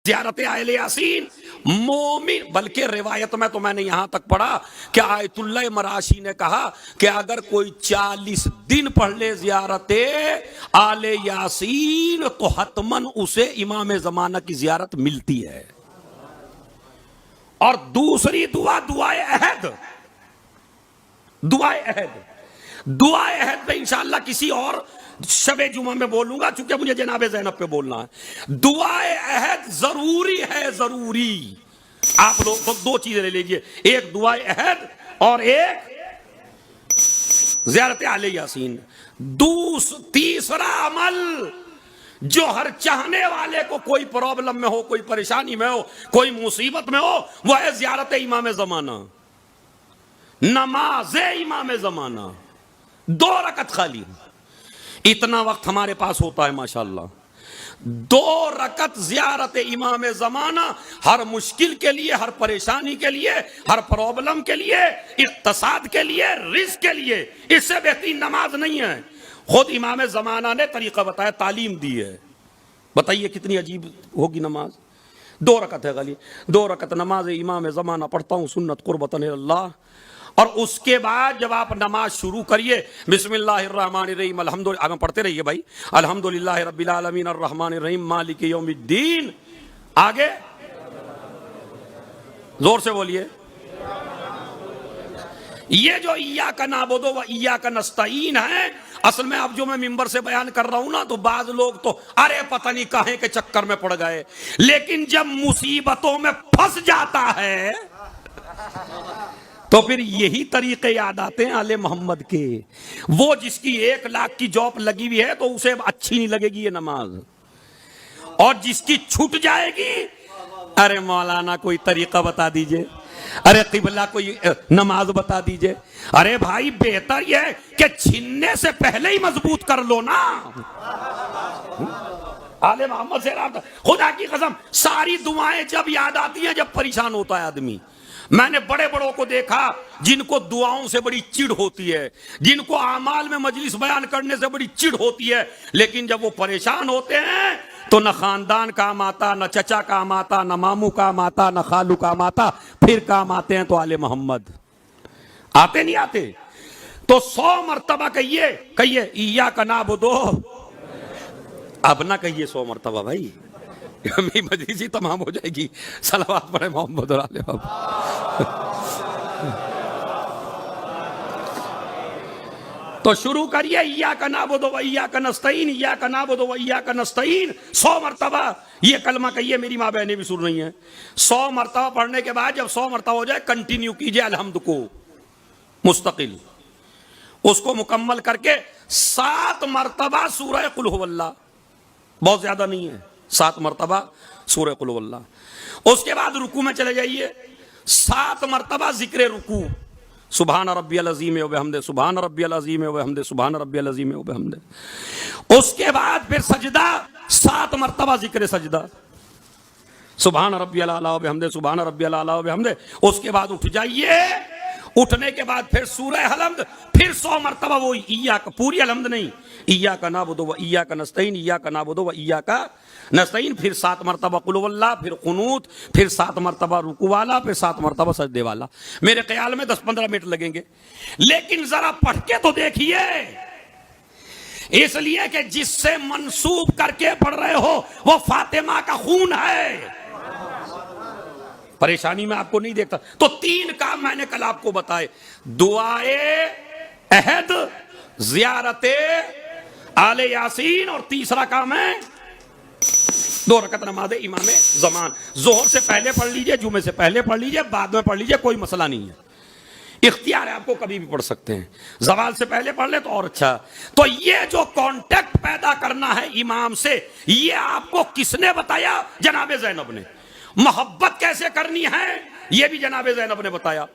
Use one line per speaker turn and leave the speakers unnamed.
ज़ियारत आले यासीन मोमिन, बल्कि रिवायत में तो मैंने यहां तक पढ़ा कि आयतुल्लाह मराशी ने कहा कि अगर कोई 40 दिन पढ़ ले ज़ियारत आले यासीन तो हतमन उसे इमाम ज़माना की ज़ियारत मिलती है। और दूसरी दुआ दुआए अहद, दुआए अहद, दुआए अहद पे इंशाअल्लाह किसी और शबे जुमा में बोलूंगा, चूंकि मुझे जनाबे ज़ैनब पे बोलना है। दुआए अहद जरूरी है, जरूरी। आप लोग तो दो चीजें ले लीजिए, एक दुआए अहद और एक ज़ियारत आले यासीन। तीसरा अमल जो हर चाहने वाले को कोई प्रॉब्लम में हो, कोई परेशानी में हो, कोई मुसीबत में हो, वह है ज़ियारत इमाम ज़माना, नमाज इमाम ज़माना। 2 रकत खाली, इतना वक्त हमारे पास होता है माशाअल्लाह। 2 रकत ज़ियारत इमाम ज़माना हर मुश्किल के लिए, हर परेशानी के लिए, हर प्रॉब्लम के लिए, इक़्तिसाद के लिए, रिज़्क़ के लिए, इससे बेहतरीन नमाज नहीं है। खुद इमाम ज़माना ने तरीका बताया, तालीम दी है। बताइए कितनी अजीब होगी नमाज। 2 रकत है खाली, 2 रकत नमाज इमाम ज़माना पढ़ता हूँ सुन्नत कुर्बतन अल्लाह। और उसके बाद जब आप नमाज शुरू करिए, बिस्मिल्लाहिर्रहमानिर्रहीम अल्हम्दुलिल्लाह, आगे पढ़ते रहिए भाई, अल्हम्दुलिल्लाहि रब्बिल आलमीन अर्रहमानिर्रहीम मालिकि यौमिद्दीन। आगे जोर से बोलिए। ये जो इय्याका नअबुदु व इय्याका नस्तईन है, असल में अब जो मैं मिंबर से बयान कर रहा हूं ना, तो बाज लोग तो अरे पता नहीं काहे के चक्कर में पड़ गए, लेकिन जब मुसीबतों में फंस जाता है तो फिर यही तरीके याद आते हैं आले मोहम्मद के। वो जिसकी 1 लाख की जॉब लगी हुई है तो उसे अच्छी नहीं लगेगी ये नमाज, और जिसकी छूट जाएगी, अरे मौलाना कोई तरीका बता दीजिए, अरे किबला कोई नमाज बता दीजिए। अरे भाई बेहतर यह है कि छीनने से पहले ही मजबूत कर लो ना। आले मोहम्मद से खुदा की कसम सारी दुआएं जब याद आती हैं जब परेशान होता है आदमी। मैंने बड़े बड़ों को देखा जिनको दुआओं से बड़ी चिढ़ होती है, जिनको आमाल में मजलिस बयान करने से बड़ी चिढ़ होती है, लेकिन जब वो परेशान होते हैं तो न खानदान काम आता, न चचा काम आता, न मामू काम आता, न खालू काम आता, फिर काम आते हैं तो आले मोहम्मद आते नहीं आते। तो 100 मरतबा कहिए, कहिए इय्याका नअबुदु, अब ना कहिए 100 मरतबा भाई, मजलिस ही तमाम हो जाएगी। सलावत पढ़े मोहम्मद और आले तो शुरू करिए इय्याका नअबुदु व इय्याका नस्तईन, इय्याका नअबुदु व इय्याका नस्तईन। 100 मरतबा ये कलमा कहिए, मेरी माँ बहनें भी सुन रही हैं। 100 मरतबा पढ़ने के बाद जब 100 मरतबा हो जाए, कंटिन्यू कीजिए अलहम्द को मुस्तकिल, उसको मुकम्मल करके 7 मरतबा सूरह कुल हुवल्लाह, बहुत ज्यादा नहीं है, 7 मरतबा सूरह कुल हुवल्लाह। उसके बाद रुकू में चले जाइए, 7 मरतबा जिक्र रुकू, सुभान रब्बियल अज़ीम व बिहम्दे, सुभान रब्बियल अज़ीम व बिहम्दे, सुभान रब्बियल अज़ीम व बिहम्दे। उसके बाद फिर सजदा, 7 मरतबा जिक्र सजदा, सुभान रब्बियल आला व बिहम्दे, सुभान रब्बियल आला व बिहम्दे। उसके बाद उठ जाइए, उठने के बाद फिर सूरह हलम्द, फिर 100 मरतबा वो इय्याका, पूरी अलहम्द नहीं, इय्याका नअबुदु व इय्याका नस्तईन, इय्याका नअबुदु व इय्याका नस्तईन, फिर 7 मरतबा कुल हुवल्लाह, फिर कुनूत, फिर 7 मरतबा रुकू वाला, फिर 7 मरतबा सजदे वाला। मेरे ख्याल में 10-15 मिनट लगेंगे, लेकिन जरा पढ़ के तो देखिए, इसलिए कि जिससे मंसूब करके पढ़ रहे हो वो फातिमा का खून है। परेशानी में आपको नहीं देखता। तो 3 काम मैंने कल आपको बताए, दुआए अहद, ज़ियारते आले यासीन, और तीसरा काम है 2 रकत नमाज इमाम ज़मान। जोहर से पहले पढ़ लीजिए, जुमे से पहले पढ़ लीजिए, बाद में पढ़ लीजिए, कोई मसला नहीं है, इख्तियार है, आपको कभी भी पढ़ सकते हैं। ज़वाल से पहले पढ़ ले तो और अच्छा। तो ये जो कांटेक्ट पैदा करना है इमाम से, ये आपको किसने बताया? जनाबे ज़ैनब ने। मोहब्बत कैसे करनी है ये भी जनाबे ज़ैनब ने बताया।